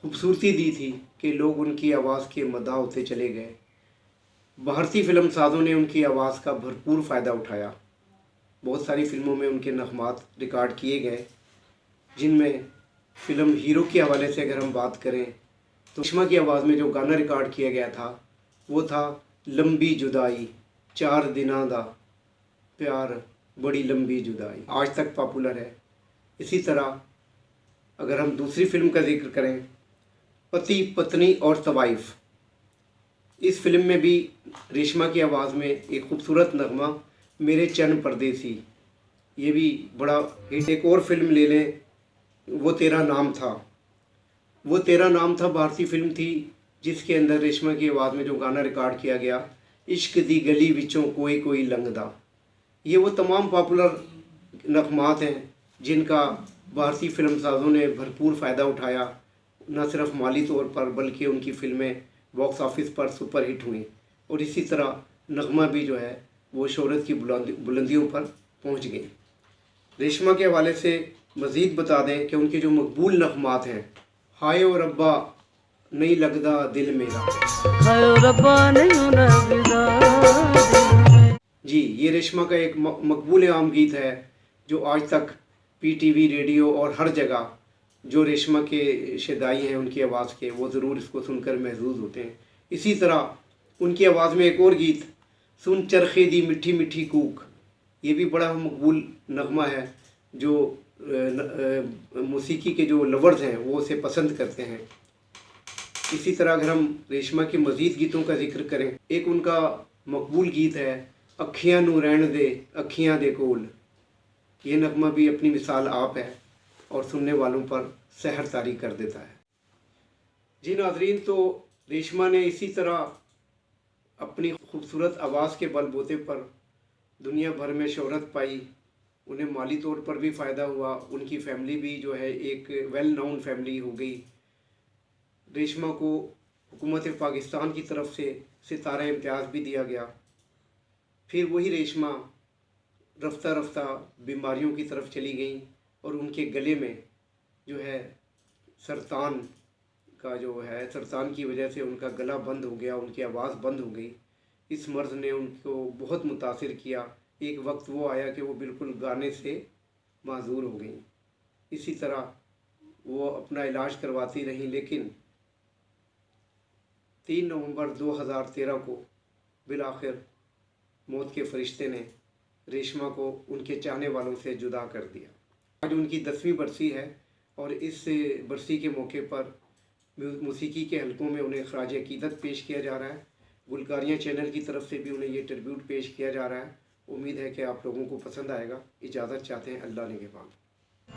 खूबसूरती दी थी कि लोग उनकी आवाज़ के मद्दाह होते चले गए। भारतीय फिल्म साज़ों ने उनकी आवाज़ का भरपूर फ़ायदा उठाया। बहुत सारी फिल्मों में उनके नग़मात रिकॉर्ड किए गए, जिनमें फ़िल्म हीरो के हवाले से अगर हम बात करें तो रेशमा की आवाज़ में जो गाना रिकॉर्ड किया गया था वो था लंबी जुदाई, 4 दिनां दा प्यार, बड़ी लंबी जुदाई। आज तक पॉपुलर है। इसी तरह अगर हम दूसरी फिल्म का जिक्र करें, पति पत्नी और तवाइफ, इस फिल्म में भी रेशमा की आवाज़ में एक खूबसूरत नगमा मेरे चन्न परदेसी, ये भी बड़ा हिट। एक और फिल्म ले लें, वो तेरा नाम था। वो तेरा नाम था भारतीय फिल्म थी जिसके अंदर रेशमा की आवाज़ में जो गाना रिकॉर्ड किया गया, इश्क दी गली विचों कोई कोई लंघदा। ये वो तमाम पॉपुलर नगमात हैं जिनका भारतीय फिल्म साज़ों ने भरपूर फ़ायदा उठाया। न सिर्फ माली तौर पर बल्कि उनकी फ़िल्में बॉक्स ऑफिस पर सुपर हिट हुई और इसी तरह नगमा भी जो है वो शोहरत की बुलंदियों पर पहुंच गई। रेशमा के हवाले से मज़ीद बता दें कि उनके जो मकबूल नगमात हैं, हाय ओ रब्बा नहीं लगदा दिल मेरा, हाय ओ रब्बा नहीं लगदा जी, ये रेशमा का एक मकबूल आम गीत है जो आज तक पीटीवी, रेडियो और हर जगह जो रेशमा के शदाई हैं उनकी आवाज़ के, वो ज़रूर इसको सुनकर महसूस होते हैं। इसी तरह उनकी आवाज़ में एक और गीत, सुन चरखे दी मिठी मिठी कूक, ये भी बड़ा मकबूल नगमा है जो मौसीकी के जो लवर्स हैं वो उसे पसंद करते हैं। इसी तरह अगर हम रेशमा के मज़ीद गीतों का जिक्र करें, एक उनका मकबूल गीत है अखियां नू रहन दे अखियां दे कोल। ये नगमा भी अपनी मिसाल आप है और सुनने वालों पर सहर तारी कर देता है। जी नाज़रीन, तो रेशमा ने इसी तरह अपनी खूबसूरत आवाज़ के बलबूते पर दुनिया भर में शोहरत पाई। उन्हें माली तौर पर भी फ़ायदा हुआ, उनकी फ़ैमिली भी जो है एक वेल नोन फैमिली हो गई। रेशमा को हुकूमत पाकिस्तान की तरफ से सितारा इम्तियाज़ भी दिया गया। फिर वही रेशमा रफ्ता रफ्ता बीमारियों की तरफ चली गई और उनके गले में जो है सरतान का जो है, सरतान की वजह से उनका गला बंद हो गया, उनकी आवाज़ बंद हो गई। इस मर्ज़ ने उनको बहुत मुतासिर किया। एक वक्त वो आया कि वो बिल्कुल गाने से माजूर हो गई। इसी तरह वो अपना इलाज करवाती रहीं, लेकिन 3 नवंबर 2013 को बिलाखिर मौत के फरिश्ते ने रेशमा को उनके चाहने वालों से जुदा कर दिया। आज उनकी 10वीं बरसी है और इस बरसी के मौके पर मौसीकी के हलकों में उन्हें खराज अकीदत पेश किया जा रहा है। गुलकारियाँ चैनल की तरफ से भी उन्हें ये ट्रिब्यूट पेश किया जा रहा है। उम्मीद है कि आप लोगों को पसंद आएगा। इजाज़त चाहते हैं, अल्लाह निगहबान।